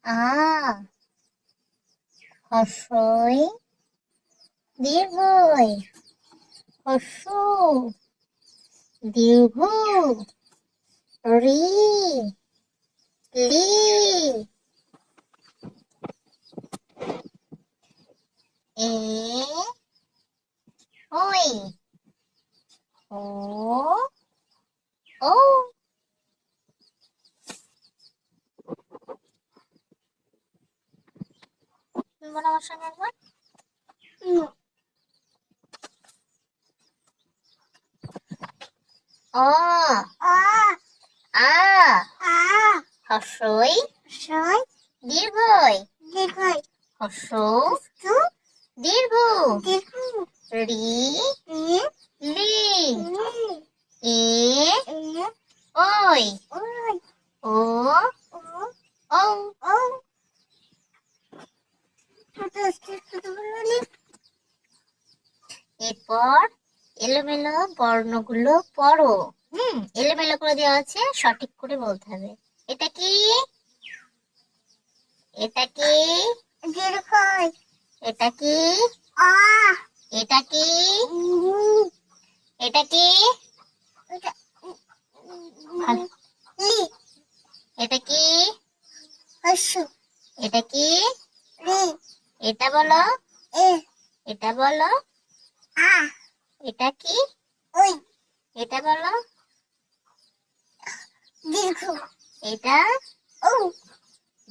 আ হর্ষই দীর্ঘই হর্ষু দীর্ঘ রি লি এ ওই ও ও তুমি বলো আমার সঙ্গে একবার অ আ আ হর্ষই দীর্ঘই হর্ষ দীর্ঘ রি লি এ ওই ও ও এরপর এলোমেলো বর্ণগুলো পড়ো। এলোমেলো করে দেওয়া আছে, সঠিক করে বলতে হবে। এটা কি? এটা কি? এটা কি? এটা কি? এটা কি? এটা কি? এটা কি? এটা বলো। এটা বলো। এটা কি? এটা বলো। এটা এটা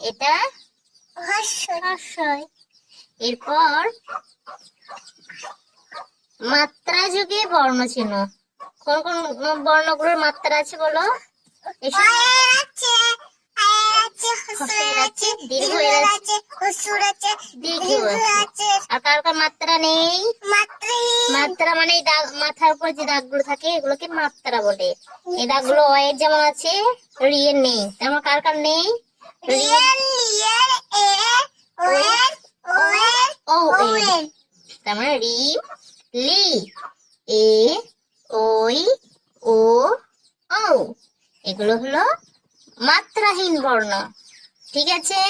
এটা হর্ষই। এরপর মাত্রা যুগে বর্ণ চিহ্ন। কোন কোন বর্ণগুলোর মাত্রা আছে বলো? আর কার কার মাত্রা নেই? মাত্রা মানে মাথার উপর যে দাগগুলো থাকে এগুলোকে মাত্রা বলে। এই দাগগুলো অয়ের যেমন আছে, রিয়ের নেই। তেমন কার কার নেই? তার মানে রি লি এ ওই ও ও এগুলো হলো মাত্রাহীন বর্ণ। ঠিক আছে।